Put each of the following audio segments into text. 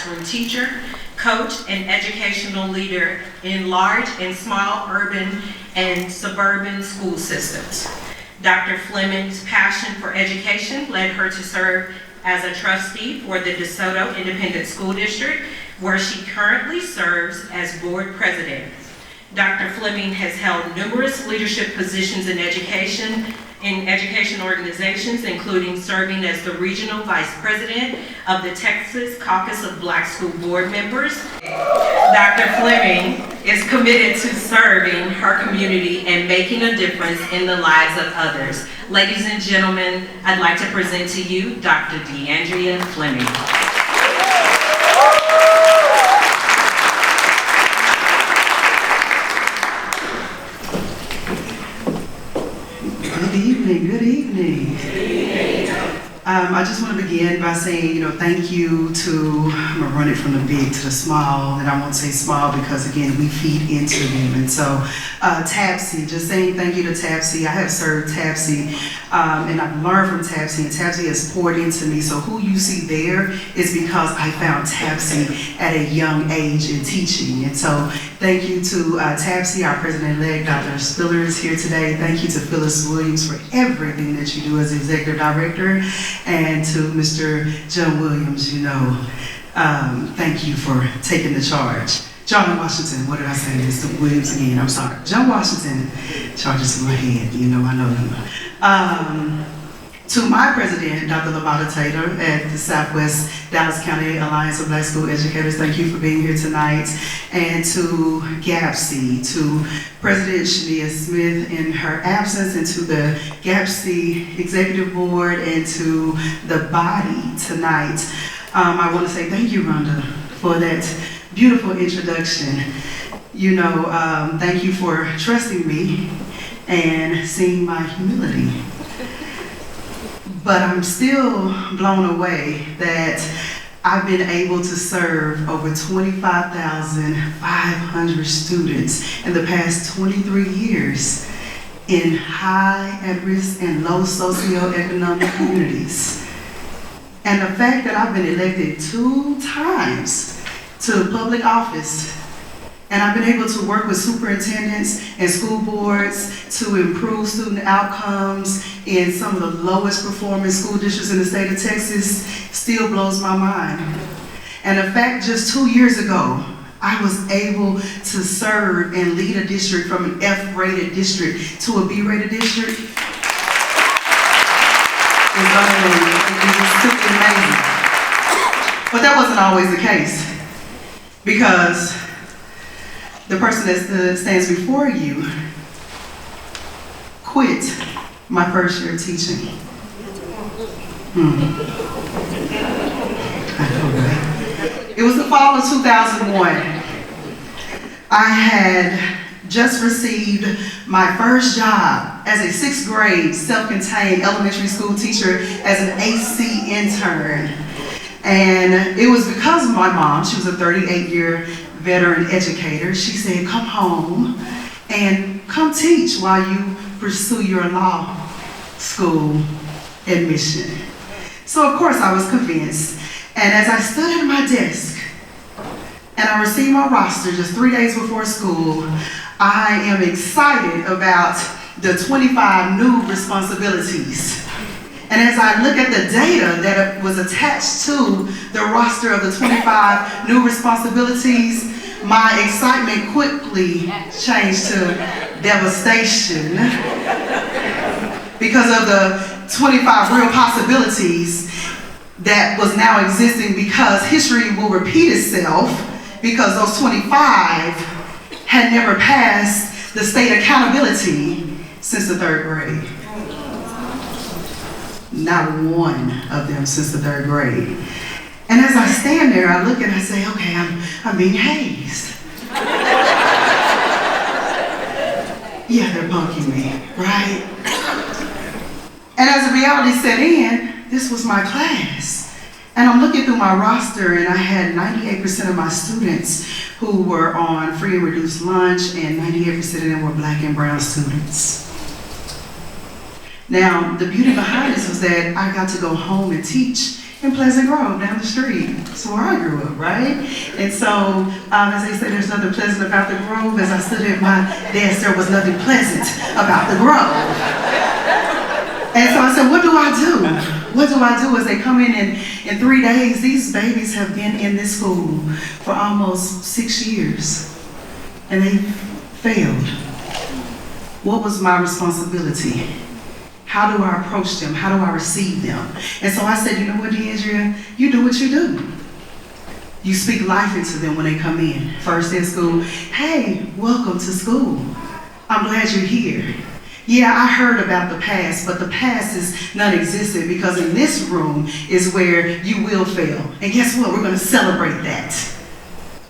classroom teacher, coach, and educational leader in large and small urban and suburban school systems. Dr. Fleming's passion for education led her to serve as a trustee for the DeSoto Independent School District, where she currently serves as board president. Dr. Fleming has held numerous leadership positions in education organizations, including serving as the regional vice president of the Texas Caucus of Black School Board Members. Dr. Fleming is committed to serving her community and making a difference in the lives of others. Ladies and gentlemen, I'd like to present to you Dr. DeAndrea Fleming. Good evening. I just want to begin by saying, thank you to, I'm going to run it from the big to the small, and I won't say small because, again, we feed into them. And so, TAPSY, just saying thank you to TAPSY. I have served TAPSY, and I've learned from TAPSY, and TAPSY has poured into me. So who you see there is because I found TAPSY at a young age in teaching. And so, thank you to TAPSY, our president-elect, Dr. Spiller is here today. Thank you to Phyllis Williams for everything that you do as executive director. And to Mr. John Williams, thank you for taking the charge. John Washington, what did I say? Mr. Williams again, I'm sorry. John Washington charges in my head, I know him. To my president, Dr. Lamata Taylor at the Southwest Dallas County Alliance of Black School Educators, thank you for being here tonight. And to GAPC, to President Shania Smith in her absence, and to the GAPC Executive Board, and to the body tonight. I want to say thank you, Rhonda, for that beautiful introduction. Thank you for trusting me and seeing my humility. But I'm still blown away that I've been able to serve over 25,500 students in the past 23 years in high, at-risk, and low socioeconomic communities. And the fact that I've been elected 2 times to public office, and I've been able to work with superintendents and school boards to improve student outcomes in some of the lowest performing school districts in the state of Texas still blows my mind. And the fact just 2 years ago, I was able to serve and lead a district from an F-rated district to a B-rated district is simply amazing. But that wasn't always the case, because the person that stands before you quit my first year of teaching. I know, right? It was the fall of 2001. I had just received my first job as a 6th grade self-contained elementary school teacher as an AC intern. And it was because of my mom. She was a 38-year veteran educator. She said, come home and come teach while you pursue your law school admission. So of course I was convinced. And as I stood at my desk and I received my roster just 3 days before school, I am excited about the 25 new responsibilities. And as I look at the data that was attached to the roster of the 25 new responsibilities, my excitement quickly changed to devastation because of the 25 real possibilities that was now existing, because history will repeat itself, because those 25 had never passed the state accountability since the 3rd grade. Not one of them since the 3rd grade. And as I stand there, I look and I say, okay, I'm being hazed. Yeah, they're punking me, right? And as the reality set in, this was my class. And I'm looking through my roster, and I had 98% of my students who were on free and reduced lunch, and 98% of them were black and brown students. Now, the beauty behind this was that I got to go home and teach in Pleasant Grove down the street. So where I grew up, right? And so, as they say, there's nothing pleasant about the Grove. As I stood at my desk, there was nothing pleasant about the Grove. And so I said, what do I do? What do I do as they come in 3 days? These babies have been in this school for almost 6 years, and they failed. What was my responsibility? How do I approach them? How do I receive them? And so I said, you know what, DeAndrea, you do what you do. You speak life into them when they come in. First day of school, hey, welcome to school. I'm glad you're here. Yeah, I heard about the past, but the past is non-existent because in this room is where you will fail. And guess what? We're going to celebrate that.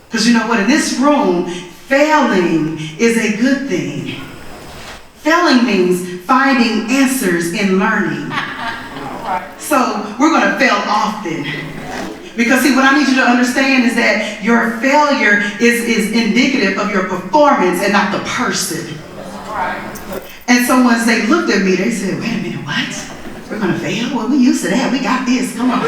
Because you know what? In this room, failing is a good thing. Failing means finding answers in learning. So we're going to fail often. Because see, what I need you to understand is that your failure is indicative of your performance and not the person. And so once they looked at me, they said, wait a minute, what? We're going to fail? Well, we used to that. We got this. Come on.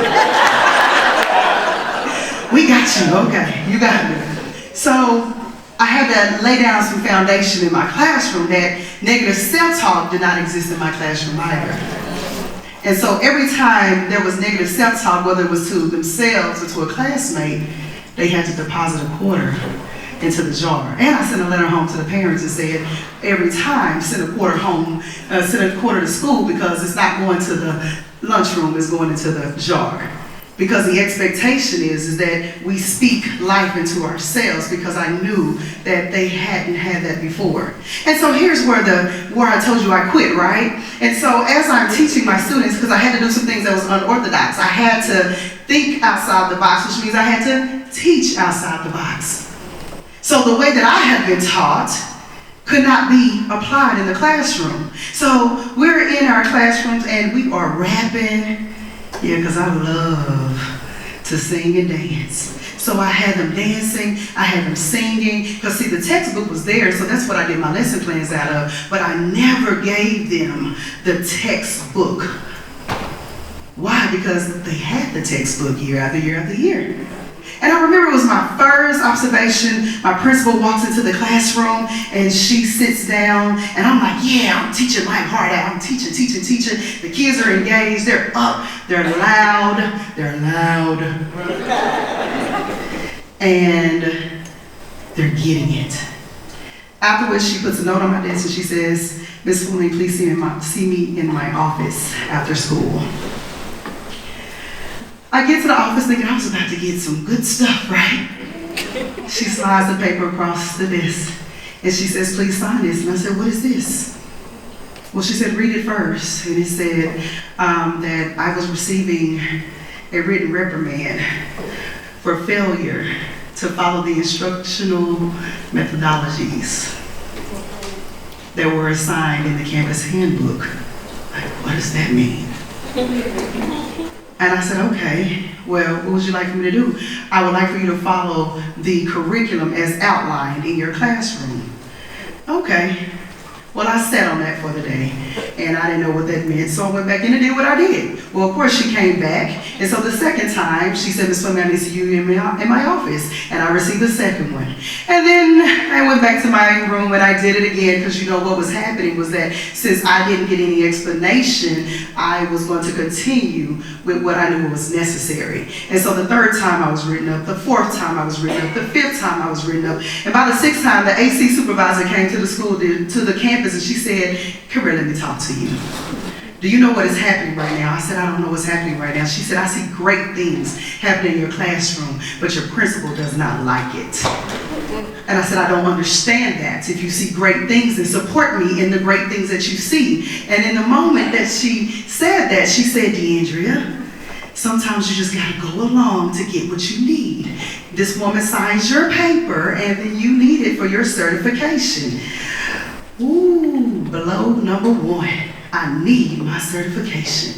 We got you. Okay, you got it. So I had to lay down some foundation in my classroom that negative self-talk did not exist in my classroom either. And so every time there was negative self-talk, whether it was to themselves or to a classmate, they had to deposit a quarter into the jar. And I sent a letter home to the parents and said, every time, send a quarter home, send a quarter to school because it's not going to the lunchroom, it's going into the jar. Because the expectation is that we speak life into ourselves because I knew that they hadn't had that before. And so here's where I told you I quit, right? And so as I'm teaching my students, because I had to do some things that was unorthodox, I had to think outside the box, which means I had to teach outside the box. So the way that I have been taught could not be applied in the classroom. So we're in our classrooms and we are rapping. Yeah, because I love to sing and dance. So I had them dancing, I had them singing, because see, the textbook was there, so that's what I did my lesson plans out of, but I never gave them the textbook. Why? Because they had the textbook year after year after year. And I remember it was my first observation. My principal walks into the classroom and she sits down and I'm like, yeah, I'm teaching my heart out. I'm teaching. The kids are engaged. They're up. They're loud. And they're getting it. Afterwards, she puts a note on my desk and she says, Miss Fleming, please see me in my office after school. I get to the office thinking I was about to get some good stuff, right? She slides the paper across the desk and she says, please sign this. And I said, what is this? Well, she said, read it first. And it said that I was receiving a written reprimand for failure to follow the instructional methodologies that were assigned in the campus handbook. Like, what does that mean? And I said, okay, well, what would you like for me to do? I would like for you to follow the curriculum as outlined in your classroom. Okay. Well, I sat on that for the day, and I didn't know what that meant, so I went back in and did what I did. Well, of course, she came back, and so the second time, she said, Ms. Fleming, I need to see you in my office, and I received the second one. And then I went back to my room, and I did it again, because you know what was happening was that since I didn't get any explanation, I was going to continue with what I knew was necessary. And so the third time I was written up, the fourth time I was written up, the fifth time I was written up, and by the sixth time, the AC supervisor came to the school, to the campus, and she said, Career, let me talk to you. Do you know what is happening right now? I said, I don't know what's happening right now. She said, I see great things happening in your classroom, but your principal does not like it. And I said, I don't understand that. If you see great things, then support me in the great things that you see. And in the moment that she said that, she said, DeAndrea, sometimes you just gotta go along to get what you need. This woman signs your paper and then you need it for your certification. Ooh, below number one, I need my certification.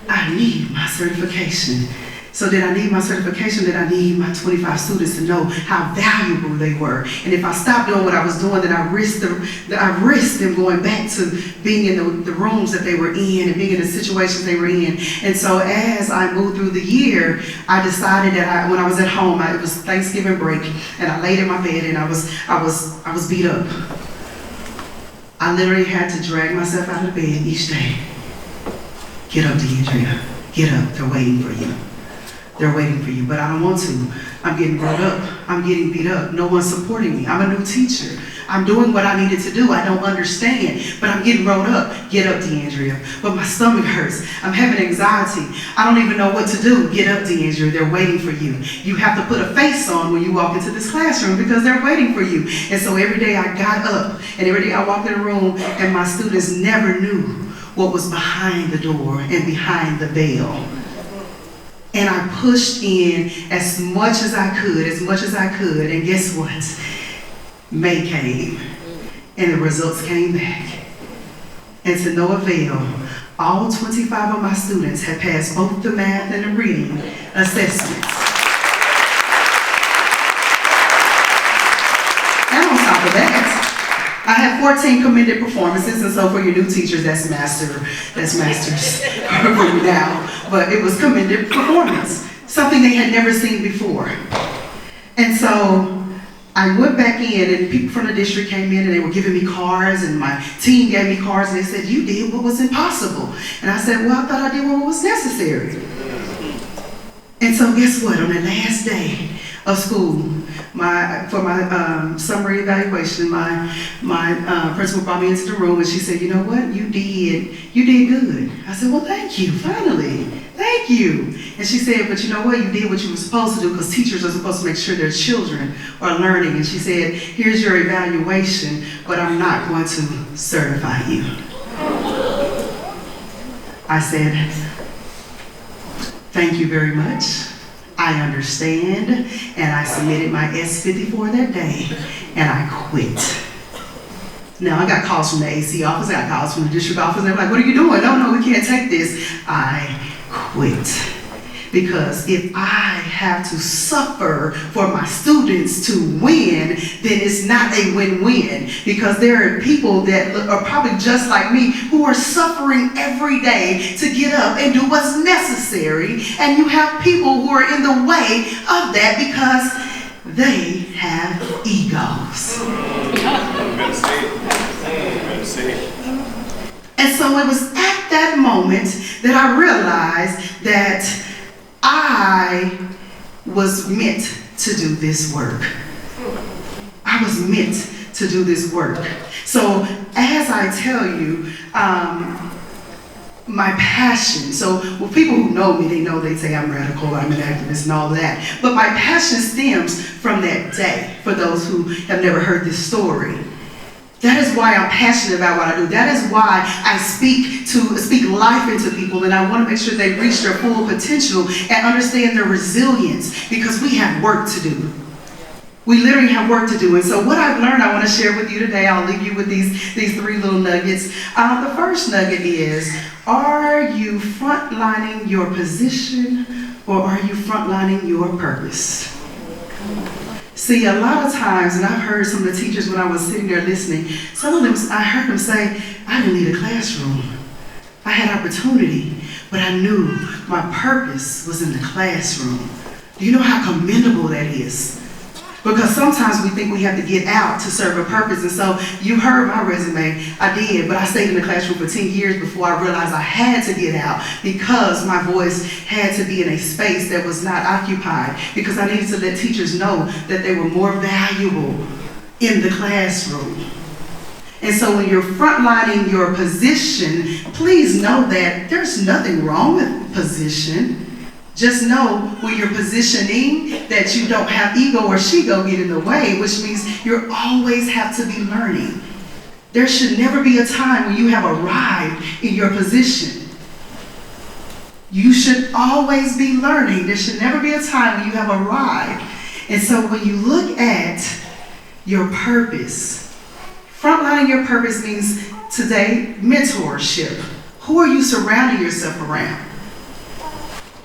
I need my certification. So did I need my certification? Did I need my 25 students to know how valuable they were? And if I stopped doing what I was doing, then I risked them going back to being in the rooms that they were in and being in the situations they were in. And so as I moved through the year, I decided that when I was at home, it was Thanksgiving break, and I laid in my bed and I was beat up. I literally had to drag myself out of bed each day. Get up, Deandria. Get up. They're waiting for you. They're waiting for you, but I don't want to. I'm getting brought up. I'm getting beat up. No one's supporting me. I'm a new teacher. I'm doing what I needed to do. I don't understand, but I'm getting rolled up. Get up, Deandria. But my stomach hurts. I'm having anxiety. I don't even know what to do. Get up, Deandria. They're waiting for you. You have to put a face on when you walk into this classroom because they're waiting for you. And so every day I got up, and every day I walked in the room, and my students never knew what was behind the door and behind the veil. And I pushed in as much as I could, and guess what? May came, and the results came back. And to no avail, all 25 of my students had passed both the math and the reading assessments. And on top of that, I had 14 commended performances, and so for your new teachers, that's masters for you now. But it was commended performance, something they had never seen before. And so I went back in, and people from the district came in, and they were giving me cards, and my team gave me cards, and they said, "You did what was impossible." And I said, "Well, I thought I did what was necessary." And so guess what? On the last day of school, for my summary evaluation, my principal brought me into the room, and she said, "You know what? You did good." I said, "Well, thank you, finally. Thank you." And she said, "But you know what? You did what you were supposed to do, because teachers are supposed to make sure their children are learning." And she said, "Here's your evaluation, but I'm not going to certify you." I said, "Thank you very much. I understand." And I submitted my S-54 that day, and I quit. Now, I got calls from the AC office, I got calls from the district office, and they're like, "What are you doing?" No, we can't take this. I quit. Because if I have to suffer for my students to win, then it's not a win-win. Because there are people that are probably just like me who are suffering every day to get up and do what's necessary. And you have people who are in the way of that because they have egos. And so it was at that moment that I realized that I was meant to do this work. I was meant to do this work. So as I tell you, my passion, so people who know me, they say I'm radical, I'm an activist and all that. But my passion stems from that day, for those who have never heard this story. That is why I'm passionate about what I do. That is why I speak life into people, and I want to make sure they reach their full potential and understand their resilience, because we have work to do. We literally have work to do. And so what I've learned, I want to share with you today. I'll leave you with these three little nuggets. The first nugget is, are you frontlining your position, or are you frontlining your purpose? See, a lot of times, and I've heard some of the teachers when I was sitting there listening, some of them, I heard them say, "I didn't need a classroom. I had opportunity, but I knew my purpose was in the classroom." Do you know how commendable that is? Because sometimes we think we have to get out to serve a purpose. And so you heard my resume. I did, but I stayed in the classroom for 10 years before I realized I had to get out, because my voice had to be in a space that was not occupied, because I needed to let teachers know that they were more valuable in the classroom. And so when you're frontlining your position, please know that there's nothing wrong with position. Just know when you're positioning that you don't have ego or she-go get in the way, which means you always have to be learning. There should never be a time when you have arrived in your position. You should always be learning. There should never be a time when you have arrived. And so when you look at your purpose, frontlining your purpose means today, mentorship. Who are you surrounding yourself around?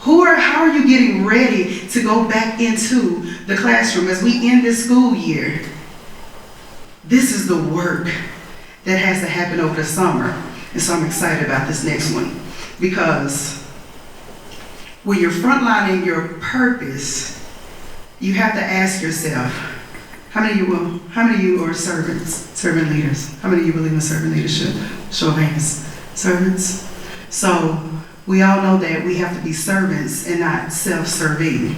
How are you getting ready to go back into the classroom as we end this school year? This is the work that has to happen over the summer. And so I'm excited about this next one, because when you're frontlining your purpose, you have to ask yourself, how many of you are servant leaders? How many of you believe in servant leadership? Show of hands. Servants. So we all know that we have to be servants and not self-serving.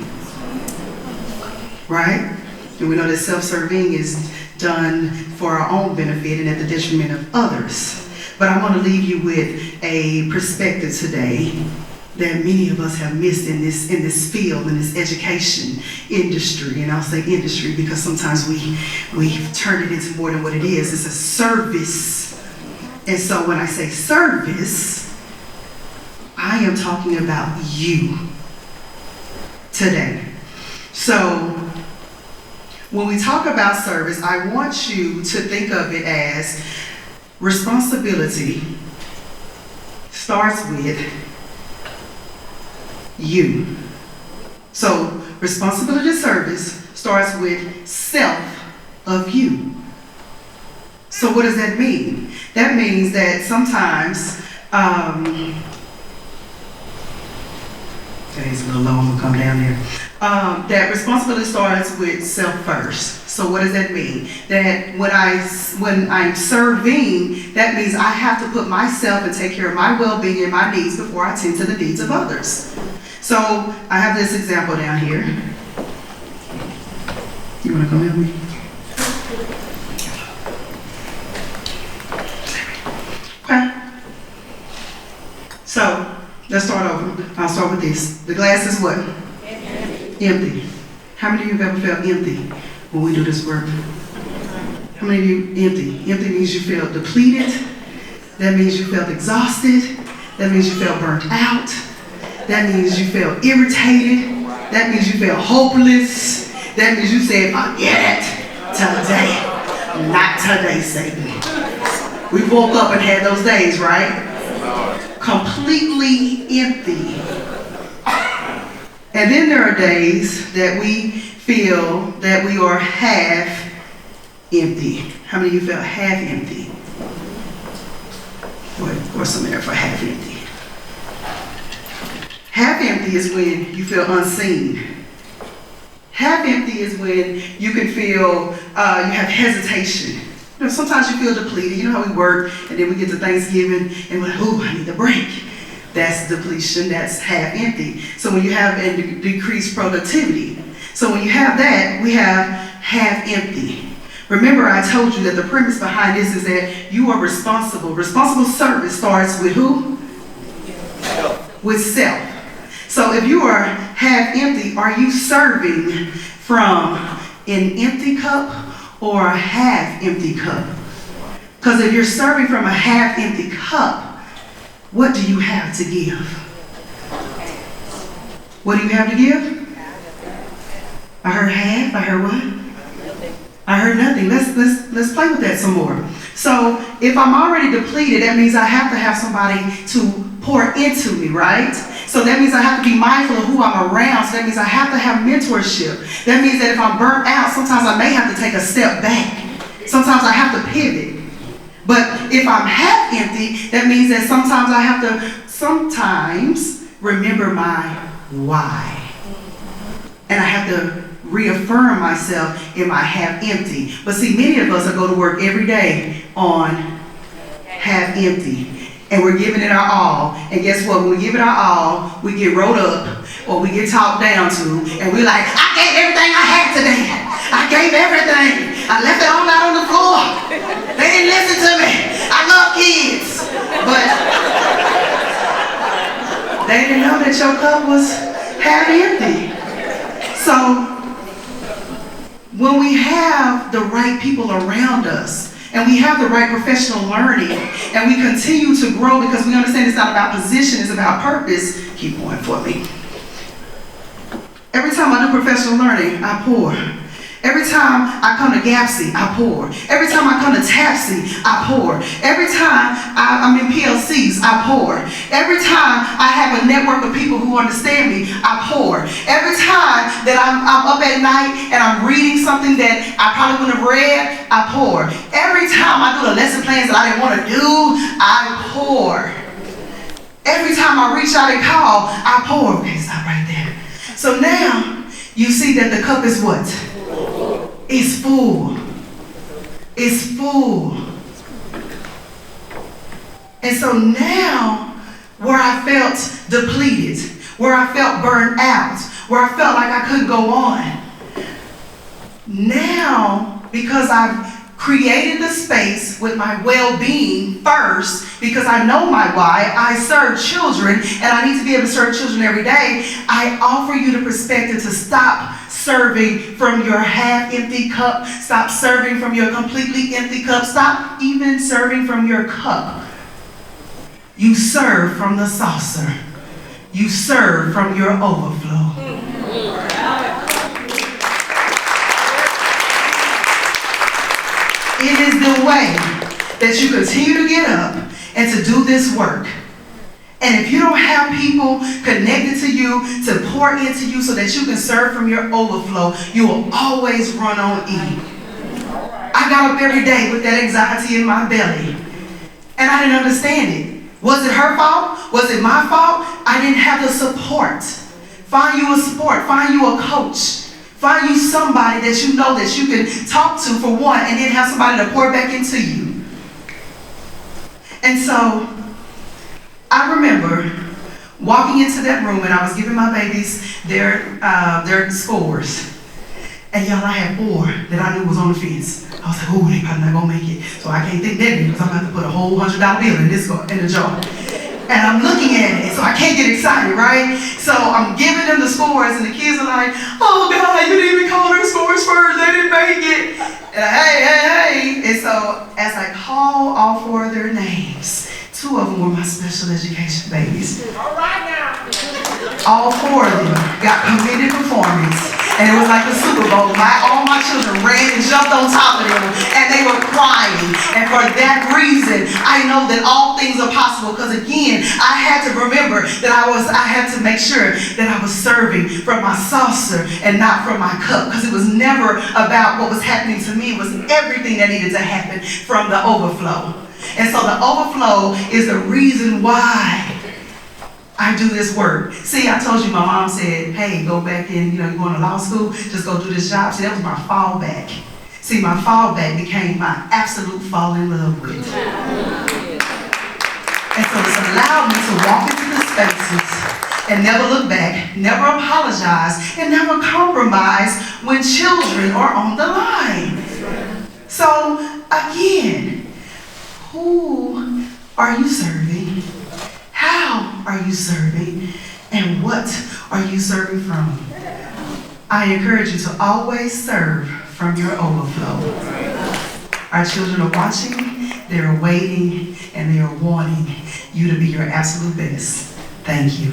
Right? And we know that self-serving is done for our own benefit and at the detriment of others. But I want to leave you with a perspective today that many of us have missed in this field, in this education industry. And I'll say industry because sometimes we've turned it into more than what it is. It's a service. And so when I say service, I am talking about you today. So when we talk about service, I want you to think of it as responsibility starts with you. So responsibility to service starts with self of you. So what does that mean? That means that sometimes, today's a little low, I'm gonna come down there. That responsibility starts with self first. So what does that mean? That when I'm serving, that means I have to put myself and take care of my well-being and my needs before I tend to the needs of others. So I have this example down here. You wanna come help me? Okay. So let's start over. I'll start with this. The glass is what? Empty. How many of you have ever felt empty when we do this work? How many of you empty? Empty means you feel depleted. That means you felt exhausted. That means you felt burnt out. That means you felt irritated. That means you felt hopeless. That means you said, forget it today. Not today, Satan. We woke up and had those days, right? Completely empty. And then there are days that we feel that we are half empty. How many of you felt half empty? Or some there for half empty. Half empty is when you feel unseen. Half empty is when you can feel you have hesitation. You know, sometimes you feel depleted. You know how we work, and then we get to Thanksgiving, and we're like, ooh, I need a break. That's depletion, that's half empty. So when you have a decreased productivity. So when you have that, we have half empty. Remember, I told you that the premise behind this is that you are responsible. Responsible service starts with who? With self. So if you are half empty, are you serving from an empty cup or a half empty cup? Because if you're serving from a half empty cup, what do you have to give? What do you have to give? I heard half. I heard what? I heard nothing. Let's play with that some more. So if I'm already depleted, that means I have to have somebody to pour into me, right? So that means I have to be mindful of who I'm around. So that means I have to have mentorship. That means that if I'm burnt out, sometimes I may have to take a step back. Sometimes I have to pivot. But if I'm half empty, that means that sometimes I have to remember my why. And I have to reaffirm myself in my half empty. But see, many of us will go to work every day on half empty. And we're giving it our all. And guess what? When we give it our all, we get rolled up or we get talked down to. And we're like, I gave everything I had today. I gave everything. I left it all out on the floor. They didn't listen to me. I love kids. But they didn't know that your cup was half empty. So when we have the right people around us, and we have the right professional learning, and we continue to grow because we understand it's not about position, it's about purpose. Keep going for me. Every time I do professional learning, I pour. Every time I come to Gapsy, I pour. Every time I come to Tapsy, I pour. Every time I'm in PLCs, I pour. Every time I have a network of people who understand me, I pour. Every time that I'm up at night and I'm reading something that I probably wouldn't have read, I pour. Every time I do the lesson plans that I didn't want to do, I pour. Every time I reach out and call, I pour. Okay, stop right there. So now you see that the cup is what? It's full. It's full. And so now, where I felt depleted, where I felt burned out, where I felt like I couldn't go on, now, because I've created the space with my well-being first, because I know my why, I serve children, and I need to be able to serve children every day, I offer you the perspective to stop serving from your half-empty cup, stop serving from your completely empty cup, stop even serving from your cup. You serve from the saucer. You serve from your overflow. It is the way that you continue to get up and to do this work. And if you don't have people connected to you to pour into you so that you can serve from your overflow, you will always run on E. I got up every day with that anxiety in my belly, and I didn't understand it. Was it her fault? Was it my fault? I didn't have the support. Find you a support. Find you a coach. Find you somebody that you know that you can talk to for one, and then have somebody to pour back into you. And so I remember walking into that room, and I was giving my babies their scores. And y'all, I had 4 that I knew was on the fence. I was like, oh, they probably not gonna make it. So I can't think negative because I'm gonna have to put a whole $100 bill in the jar. And I'm looking at it, so I can't get excited, right? So I'm giving them the scores, and the kids are like, oh God, you didn't even call their scores first, they didn't make it. And hey. And so as I call all 4 of their names, 2 of them were my special education babies. All right now. All 4 of them got commended performance. And it was like the Super Bowl. All my children ran and jumped on top of them, and they were crying. And for that reason, I know that all things are possible, because again, I had to remember that I had to make sure that I was serving from my saucer and not from my cup, because it was never about what was happening to me. It was everything that needed to happen from the overflow. And so the overflow is the reason why I do this work. See, I told you my mom said, hey, go back in, you're going to law school, just go do this job. See, that was my fallback. See, my fallback became my absolute fall in love with. And so it's allowed me to walk into the spaces and never look back, never apologize, and never compromise when children are on the line. So, again, who are you serving? How are you serving? And what are you serving from? I encourage you to always serve from your overflow. Our children are watching, they're waiting, and they are wanting you to be your absolute best. Thank you.